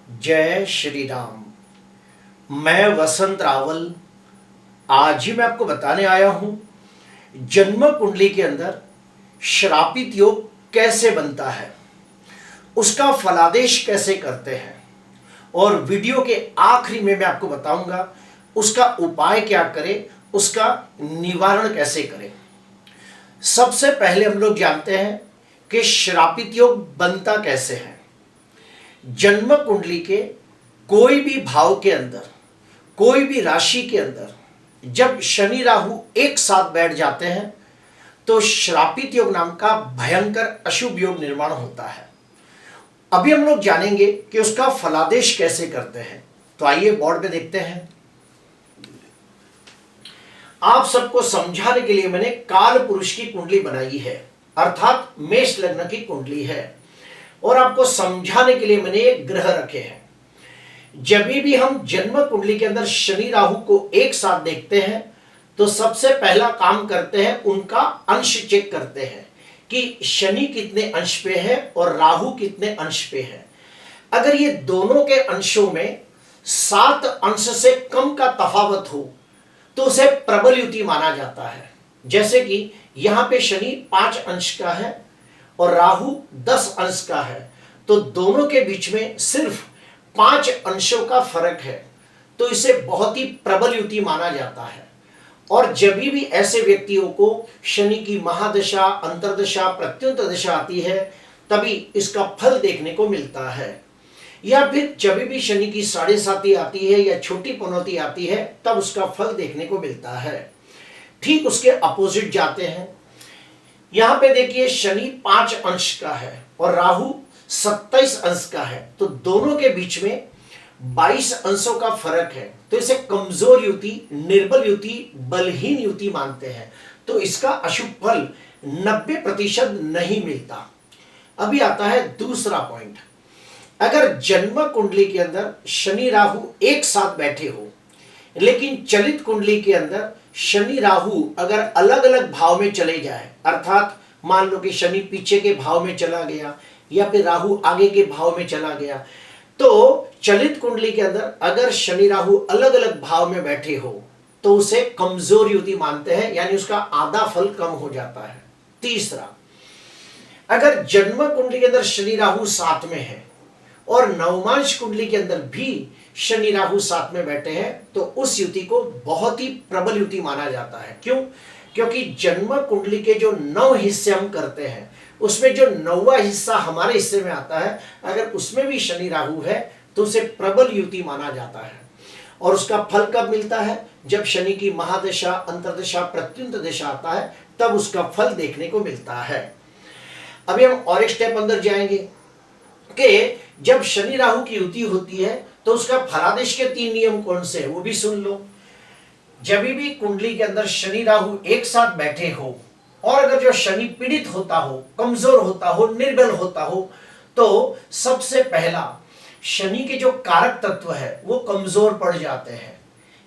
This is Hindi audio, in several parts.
जय श्री राम। मैं वसंत रावल आज ही मैं आपको बताने आया हूं जन्म कुंडली के अंदर श्रापित योग कैसे बनता है, उसका फलादेश कैसे करते हैं और वीडियो के आखिरी में मैं आपको बताऊंगा उसका उपाय क्या करें, उसका निवारण कैसे करें। सबसे पहले हम लोग जानते हैं कि श्रापित योग बनता कैसे है। जन्म कुंडली के कोई भी भाव के अंदर, कोई भी राशि के अंदर जब शनि राहु एक साथ बैठ जाते हैं तो श्रापित योग नाम का भयंकर अशुभ योग निर्माण होता है। अभी हम लोग जानेंगे कि उसका फलादेश कैसे करते हैं। तो आइए बोर्ड पे देखते हैं। आप सबको समझाने के लिए मैंने काल पुरुष की कुंडली बनाई है, अर्थात मेष लग्न की कुंडली है, और आपको समझाने के लिए मैंने एक ग्रह रखे हैं। जब भी हम जन्म कुंडली के अंदर शनि राहु को एक साथ देखते हैं तो सबसे पहला काम करते हैं उनका अंश चेक करते हैं कि शनि कितने अंश पे है और राहु कितने अंश पे है। अगर ये दोनों के अंशों में 7 अंश से कम का तफावत हो तो उसे प्रबल युति माना जाता है। जैसे कि यहां पे शनि 5 अंश का है और राहु 10 अंश का है, तो दोनों के बीच में सिर्फ 5 अंशों का फर्क है, तो इसे बहुत ही प्रबल युति माना जाता है। और जब भी ऐसे व्यक्तियों को शनि की महादशा, अंतर्दशा, प्रत्युंत दशा आती है तभी इसका फल देखने को मिलता है। या फिर जब भी शनि की 7.5 आती है या छोटी पनौती आती है तब उसका फल देखने को मिलता है। ठीक उसके अपोजिट जाते हैं। यहां पे देखिए शनि 5 अंश का है और राहु 27 अंश का है, तो दोनों के बीच में 22 अंशों का फर्क है, तो इसे कमजोर युति, निर्बल युति, बलहीन युति मानते हैं। तो इसका अशुभ फल 90% नहीं मिलता। अभी आता है दूसरा पॉइंट। अगर जन्म कुंडली के अंदर शनि राहु एक साथ बैठे हो, लेकिन चलित कुंडली के अंदर शनि राहु अगर अलग अलग भाव में चले जाए, अर्थात मान लो कि शनि पीछे के भाव में चला गया या फिर राहु आगे के भाव में चला गया, तो चलित कुंडली के अंदर अगर शनि राहु अलग अलग भाव में बैठे हो तो उसे कमजोर युति मानते हैं, यानी उसका आधा फल कम हो जाता है। तीसरा, अगर जन्म कुंडली के अंदर शनि राहु साथ में है और नवमांश कुंडली के अंदर भी शनि राहु साथ में बैठे हैं तो उस युति को बहुत ही प्रबल युति माना जाता है। क्यों? क्योंकि जन्म कुंडली के जो 9 हिस्से हम करते हैं उसमें जो 9वां हिस्सा हमारे हिस्से में आता है, अगर उसमें भी शनि राहु है तो उसे प्रबल युति माना जाता है। और उसका फल कब मिलता है? जब शनि की महादशा, अंतर्दशा, प्रत्युंत दशा आता है तब उसका फल देखने को मिलता है। अभी हम और एक स्टेप अंदर जाएंगे कि जब शनि राहु की युति होती है तो उसका फलादेश के 3 नियम कौन से हैं वो भी सुन लो। जब भी कुंडली के अंदर शनि राहु एक साथ बैठे हो और अगर जो शनि पीड़ित होता हो, कमजोर होता हो, निर्बल होता हो, तो सबसे पहला शनि के जो कारक तत्व है वो कमजोर पड़ जाते हैं।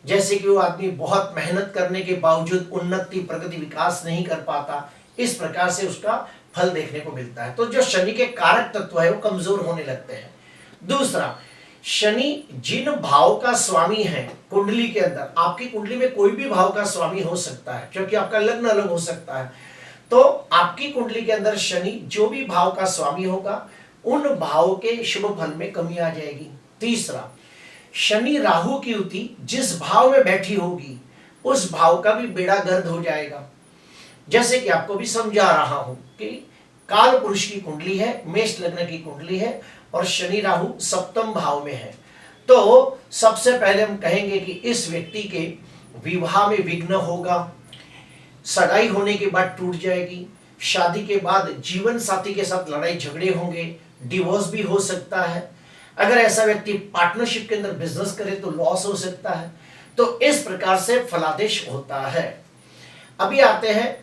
जैसे कि वो आदमी बहुत मेहनत करने के बावजूद उन्नति, प्रगति, विकास नहीं कर पाता, इस प्रकार से उसका फल देखने को मिलता है। तो जो शनि के कारक तत्व है वो कमजोर होने लगते हैं। दूसरा, शनि जिन भाव का स्वामी है कुंडली के अंदर, आपकी कुंडली में कोई भी भाव का स्वामी हो सकता है क्योंकि आपका लग्न अलग हो सकता है, तो आपकी कुंडली के अंदर शनि जो भी भाव का स्वामी होगा उन भाव के शुभ फल में कमी आ जाएगी। तीसरा, शनि राहु की युति जिस भाव में बैठी होगी उस भाव का भी बेड़ा गर्द हो जाएगा। जैसे कि आपको भी समझा रहा हूं कि काल पुरुष की कुंडली है, मेष लग्न की कुंडली है और शनि राहु सप्तम भाव में है, तो सबसे पहले हम कहेंगे कि इस व्यक्ति के विवाह में विघ्न होगा, सगाई होने के बाद टूट जाएगी, शादी के बाद जीवन साथी के साथ लड़ाई झगड़े होंगे, डिवोर्स भी हो सकता है। अगर ऐसा व्यक्ति पार्टनरशिप के अंदर बिजनेस करे तो लॉस हो सकता है। तो इस प्रकार से फलादेश होता है। अभी आते हैं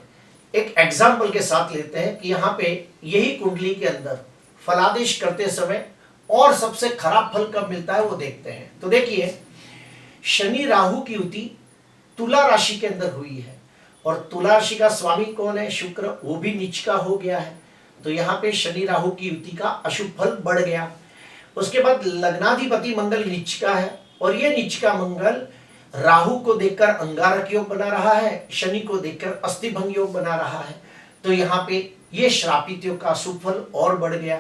एक एग्जाम्पल के साथ लेते हैं कि यहाँ पे यही कुंडली के अंदर फलादेश करते समय और सबसे खराब फल कब मिलता है वो देखते हैं। तो देखिए, शनि राहु की युति तुला राशि के अंदर हुई है और तुला राशि का स्वामी कौन है? शुक्र, वो भी नीच का हो गया है। तो यहाँ पे शनि राहु की युति का अशुभ फल बढ़ गया। उसके बाद लग्नाधिपति मंगल नीच का है, और ये नीच का मंगल राहु को देखकर अंगारक योग बना रहा है, शनि को देखकर अस्थिभंग योग बना रहा है। तो यहाँ पे ये श्रापित योग का सुफल और बढ़ गया।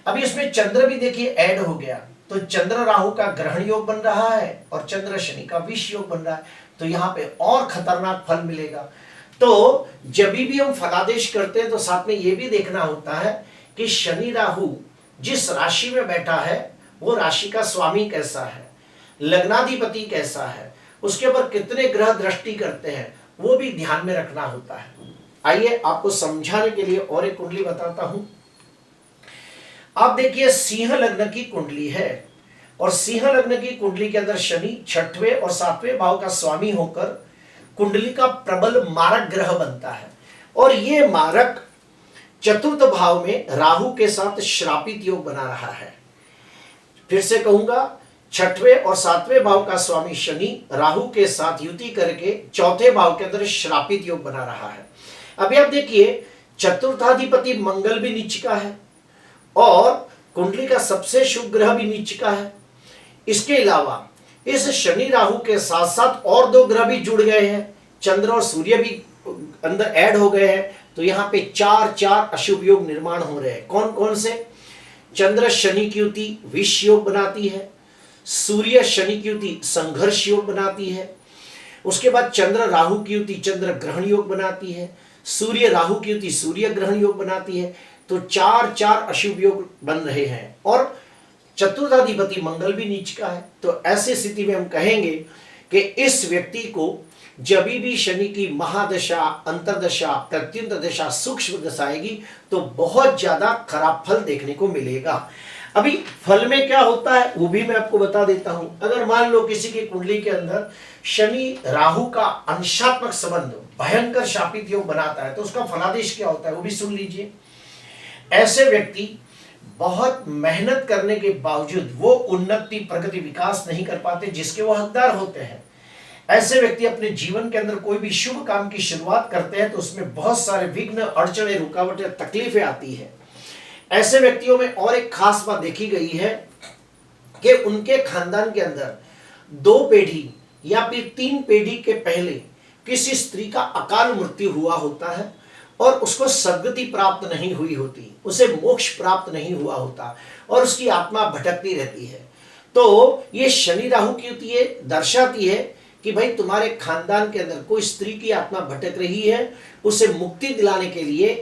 अभी इसमें चंद्र भी देखिए ऐड हो गया, तो चंद्र राहु का ग्रहण योग बन रहा है और चंद्र शनि का विष योग बन रहा है, तो यहाँ पे और खतरनाक फल मिलेगा। तो जब भी हम फलादेश करते हैं तो साथ में ये भी देखना होता है कि शनि राहु जिस राशि में बैठा है वो राशि का स्वामी कैसा है, लग्नाधिपति कैसा है, उसके ऊपर कितने ग्रह दृष्टि करते हैं, वो भी ध्यान में रखना होता है। आइए आपको समझाने के लिए और एक कुंडली बताता हूं। आप देखिए सिंह लग्न की कुंडली है, और सिंह लग्न की कुंडली के अंदर शनि छठवें और सातवें भाव का स्वामी होकर कुंडली का प्रबल मारक ग्रह बनता है, और ये मारक चतुर्थ भाव में राहु के साथ श्रापित योग बना रहा है। फिर से कहूंगा, छठवें और सातवें भाव का स्वामी शनि राहु के साथ युति करके चौथे भाव के अंदर श्रापित योग बना रहा है। अभी आप देखिए चतुर्थाधिपति मंगल भी नीच का है और कुंडली का सबसे शुभ ग्रह भी नीच का है। इसके अलावा इस शनि राहु के साथ साथ और दो ग्रह भी जुड़ गए हैं, चंद्र और सूर्य भी अंदर ऐड हो गए हैं। तो यहाँ पे चार चार अशुभ योग निर्माण हो रहे हैं। कौन कौन से? चंद्र शनि की युति विष योग बनाती है, सूर्य शनि की युति संघर्ष योग बनाती है, उसके बाद चंद्र राहु की युति चंद्र ग्रहण योग बनाती है, सूर्य राहु की युति सूर्य ग्रहण योग बनाती है। तो चार चार अशुभ योग बन रहे हैं, और चतुर्थाधिपति मंगल भी नीच का है। तो ऐसी स्थिति में हम कहेंगे कि इस व्यक्ति को जब भी शनि की महादशा, अंतरदशा, प्रत्यंत दशा, सूक्ष्म दशा आएगी तो बहुत ज्यादा खराब फल देखने को मिलेगा। अभी फल में क्या होता है वो भी मैं आपको बता देता हूं। अगर मान लो किसी की कुंडली के अंदर शनि राहु का अंशात्मक संबंध भयंकर शापित योग बनाता है, तो उसका फलादेश क्या होता है वो भी सुन लीजिए। ऐसे व्यक्ति बहुत मेहनत करने के बावजूद वो उन्नति, प्रगति, विकास नहीं कर पाते जिसके वो हकदार होते हैं। ऐसे व्यक्ति अपने जीवन के अंदर कोई भी शुभ काम की शुरुआत करते हैं तो उसमें बहुत सारे विघ्न, अड़चने, रुकावटें, तकलीफें आती है। ऐसे व्यक्तियों में और एक खास बात देखी गई है कि उनके खानदान के अंदर 2 पीढ़ी या फिर 3 पीढ़ी के पहले किसी स्त्री का अकाल मृत्यु हुआ होता है और उसको सद्गति प्राप्त नहीं हुई होती, उसे मोक्ष प्राप्त नहीं हुआ होता और उसकी आत्मा भटकती रहती है। तो ये शनि राहु की युति ये दर्शाती है कि भाई तुम्हारे खानदान के अंदर कोई स्त्री की आत्मा भटक रही है, उसे मुक्ति दिलाने के लिए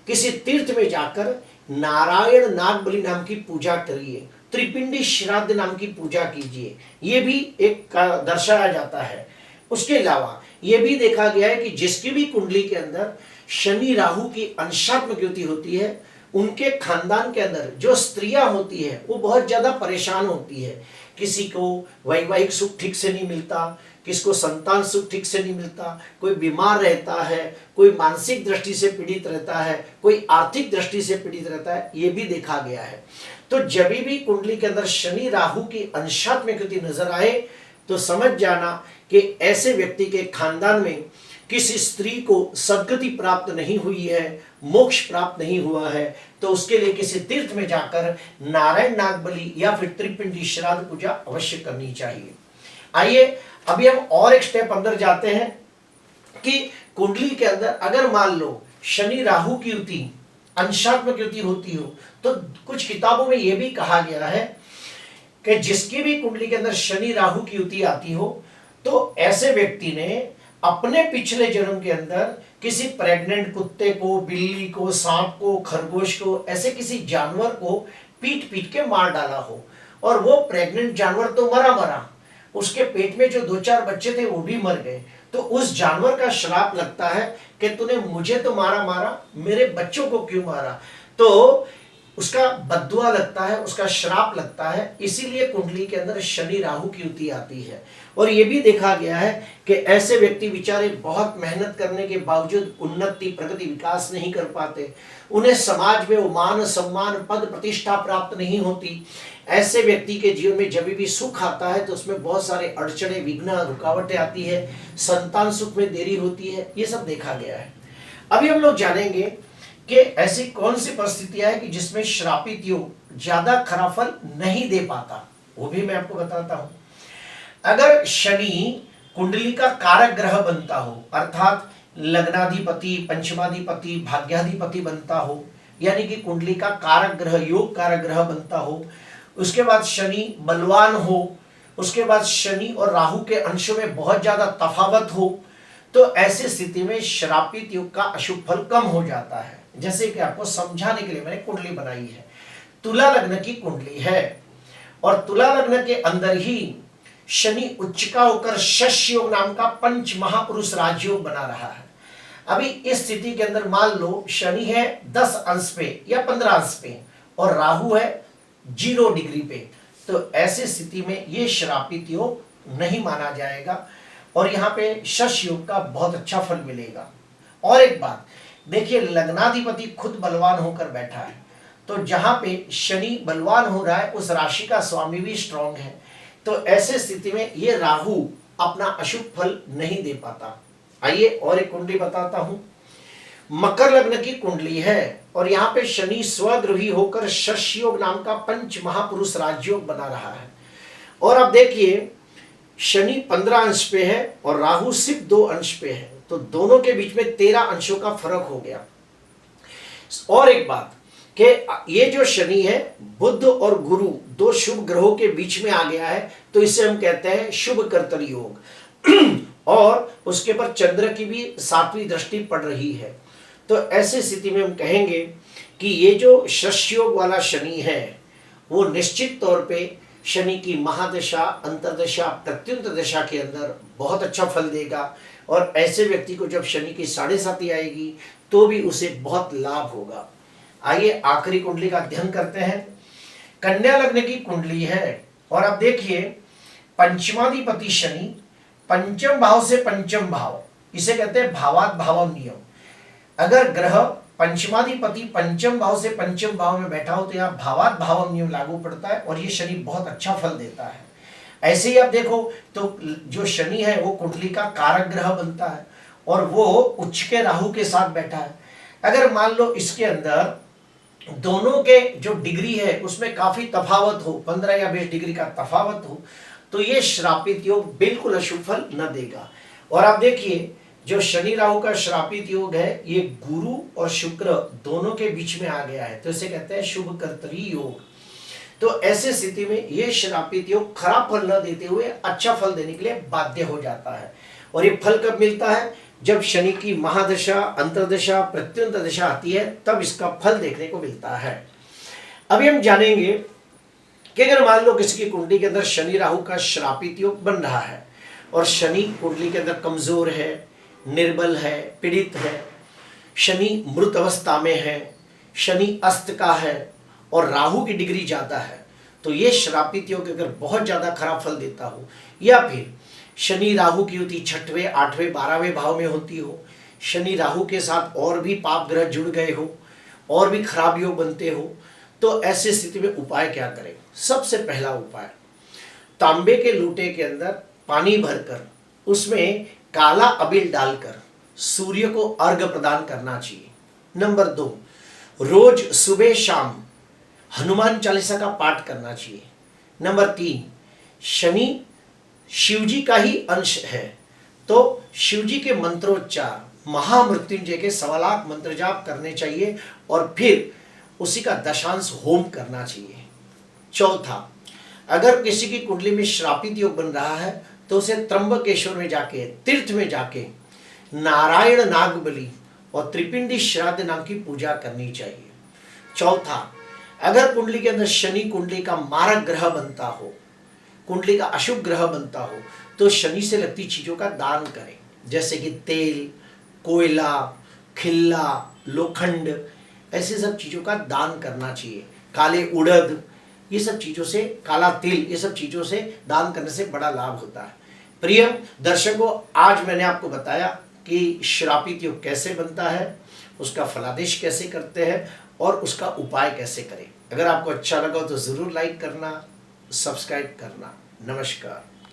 किसी तीर्थ में जाकर नारायण नागबली नाम की पूजा करिए, त्रिपिंडी श्राद्ध नाम की पूजा कीजिए, ये भी एक दर्शाया जाता है। उसके अलावा ये भी देखा गया है कि जिसकी भी कुंडली के अंदर शनि राहु की अंशात्मक युति होती है, उनके खानदान के अंदर जो स्त्रियां होती है वो बहुत ज्यादा परेशान होती है। किसी को वैवाहिक सुख ठीक से नहीं मिलता, किसको संतान सुख ठीक से नहीं मिलता, कोई बीमार रहता है, कोई मानसिक दृष्टि से पीड़ित रहता है, कोई आर्थिक दृष्टि से पीड़ित रहता है, ये भी देखा गया है। तो जब भी कुंडली के अंदर शनि राहु की अंशात्मक युति नजर आए तो समझ जाना कि ऐसे व्यक्ति के खानदान में किसी स्त्री को सद्गति प्राप्त नहीं हुई है, मोक्ष प्राप्त नहीं हुआ है, तो उसके लिए किसी तीर्थ में जाकर नारायण नागबली या फिर त्रिपिंडी श्राद्ध पूजा अवश्य करनी चाहिए। आइए अभी हम और एक स्टेप अंदर जाते हैं कि कुंडली के अंदर अगर मान लो शनि राहु की युति, अंशात्मक युति होती हो, तो कुछ किताबों में यह भी कहा गया है कि जिसकी भी कुंडली के अंदर शनि राहु की युति आती हो तो ऐसे व्यक्ति ने अपने पिछले जन्म के अंदर किसी प्रेग्नेंट कुत्ते को, बिल्ली को, सांप को, खरगोश को, ऐसे किसी जानवर को पीट पीट के मार डाला हो, और वो प्रेग्नेंट जानवर तो मरा, उसके पेट में जो 2-4 बच्चे थे वो भी मर गए। तो उस जानवर का श्राप लगता है कि तूने मुझे तो मारा, मेरे बच्चों को क्यों मारा, तो उसका बद्दुआ लगता है, उसका श्राप लगता है। इसीलिए कुंडली के अंदर शनि राहु की युति आती है। और ये भी देखा गया है कि ऐसे व्यक्ति बेचारे बहुत मेहनत करने के बावजूद उन्नति, प्रगति, विकास नहीं कर पाते, उन्हें समाज में वो मान सम्मान, पद प्रतिष्ठा प्राप्त नहीं होती। ऐसे व्यक्ति के जीवन में जब भी सुख आता है तो उसमें बहुत सारे अड़चने, विघ्न, रुकावटें आती है, संतान सुख में देरी होती है, ये सब देखा गया है। अभी हम लोग जानेंगे कि ऐसी कौन सी परिस्थितियां है कि जिसमें श्रापित योग ज्यादा खराब फल नहीं दे पाता, वो भी मैं आपको बताता हूं। अगर शनि कुंडली का कारक ग्रह बनता हो, अर्थात लग्नाधिपति, पंचमाधिपति, भाग्याधिपति बनता हो, यानी कि कुंडली का कारक ग्रह, योग कारक ग्रह बनता हो, उसके बाद शनि बलवान हो, उसके बाद शनि और राहु के अंशों में बहुत ज्यादा तफावत हो, तो ऐसी स्थिति में श्रापित योग का अशुभ फल कम हो जाता है। जैसे कि आपको समझाने के लिए मैंने कुंडली बनाई है। तुला लग्न की कुंडली है और तुला लग्न के अंदर ही शनि उच्च का होकर शश योग नाम का पंच महापुरुष राजयोग बना रहा है। अभी इस स्थिति के अंदर मान लो शनि है 10 अंश पे या 15 अंश पे और राहु है 0 डिग्री पे, तो ऐसी स्थिति में ये श्रापित योग नहीं माना जाएगा और यहाँ पे शश योग का बहुत अच्छा फल मिलेगा। और एक बात देखिए, लग्नाधिपति खुद बलवान होकर बैठा है, तो जहां पे शनि बलवान हो रहा है उस राशि का स्वामी भी स्ट्रांग है, तो ऐसे स्थिति में ये राहु अपना अशुभ फल नहीं दे पाता। आइए और एक कुंडली बताता हूं। मकर लग्न की कुंडली है और यहाँ पे शनि स्वगृही होकर शश योग नाम का पंच महापुरुष राजयोग बना रहा है। और अब देखिए, शनि 15 अंश पे है और राहु सिर्फ 2 अंश पे है, तो दोनों के बीच में 13 अंशों का फर्क हो गया। और एक बात कि ये जो शनि है बुध और गुरु 2 शुभ ग्रहों के बीच में आ गया है, तो इसे हम कहते हैं शुभ कर्तरी योग और उसके पर चंद्र की भी 7वीं दृष्टि पड़ रही है। तो ऐसी स्थिति में हम कहेंगे कि ये जो शश योग वाला शनि है वो निश्चित तौर पे शनि की महादशा, अंतर्दशा, प्रत्युंतर दशा के अंदर बहुत अच्छा फल देगा और ऐसे व्यक्ति को जब शनि की 7.5 आएगी तो भी उसे बहुत लाभ होगा। आइए आखिरी कुंडली का अध्ययन करते हैं। कन्या लग्न की कुंडली है और अब देखिए, पंचमाधिपति शनि पंचम भाव से पंचम भाव, इसे कहते हैं भावात भावम नियम। अगर ग्रह पंचमाधिपति पंचम भाव से पंचम भाव में बैठा हो तो यहाँ भावात भावम नियम लागू पड़ता है और ये शनि बहुत अच्छा फल देता है। ऐसे ही आप देखो तो जो शनि है वो कुंडली का कारक ग्रह बनता है और वो उच्च के राहु के साथ बैठा है। अगर मान लो इसके अंदर दोनों के जो डिग्री है उसमें काफी तफावत हो, 15 या 20 डिग्री का तफावत हो, तो ये श्रापित योग बिल्कुल अशुभ फल न देगा। और आप देखिए, जो शनि राहु का श्रापित योग है ये गुरु और शुक्र दोनों के बीच में आ गया है, तो इसे कहते हैं शुभ कर्तरी योग। तो ऐसे स्थिति में ये श्रापित योग खराब फल न देते हुए अच्छा फल देने के लिए बाध्य हो जाता है। और ये फल कब मिलता है? जब शनि की महादशा, अंतर्दशा, प्रत्युंतर दशा आती है तब इसका फल देखने को मिलता है। अभी हम जानेंगे कि अगर मान लो किसी की कुंडली के अंदर शनि राहु का श्रापित योग बन रहा है और शनि कुंडली के अंदर कमजोर है, निर्बल है, पीड़ित है, शनि मृत अवस्था में है, शनि अस्त का है और राहु की डिग्री ज्यादा है, तो ये श्रापित योग अगर बहुत ज्यादा खराब फल देता हो या फिर शनि राहु की युति 6वें, 8वें, 12वें भाव में होती हो, शनि राहु के साथ और भी पाप ग्रह जुड़ गए हो और भी खराब योग बनते हो, तो ऐसी स्थिति में उपाय क्या करें? सबसे पहला उपाय, तांबे के लोटे के अंदर पानी भरकर उसमें काला अबीर डालकर सूर्य को अर्घ्य प्रदान करना चाहिए। नंबर 2, रोज सुबह शाम हनुमान चालीसा का पाठ करना चाहिए। नंबर 3, शनि शिवजी का ही अंश है तो शिवजी के मंत्रोच्चार, महामृत्युंजय के 1.25 लाख मंत्र जाप करने चाहिए और फिर उसी का दशांश होम करना चाहिए। चौथा, अगर किसी की कुंडली में श्रापित योग बन रहा है तो उसे त्र्यंबकेश्वर में जाके, तीर्थ में जाके नारायण नागबली और त्रिपिंडी श्राद्ध नाम की पूजा करनी चाहिए। चौथा, अगर कुंडली के अंदर शनि कुंडली का मारक ग्रह बनता हो, कुंडली का अशुभ ग्रह बनता हो, तो शनि से लगती चीजों का दान करें, जैसे कि तेल, कोयला, खिल्ला, लोखंड, ऐसे सब चीजों का दान करना चाहिए। काले उड़द, ये सब चीजों से, काला तिल, ये सब चीजों से दान करने से बड़ा लाभ होता है। प्रिय दर्शकों, आज मैंने आपको बताया कि श्रापित योग कैसे बनता है, उसका फलादेश कैसे करते हैं और उसका उपाय कैसे करें। अगर आपको अच्छा लगा तो जरूर लाइक करना, सब्सक्राइब करना। नमस्कार।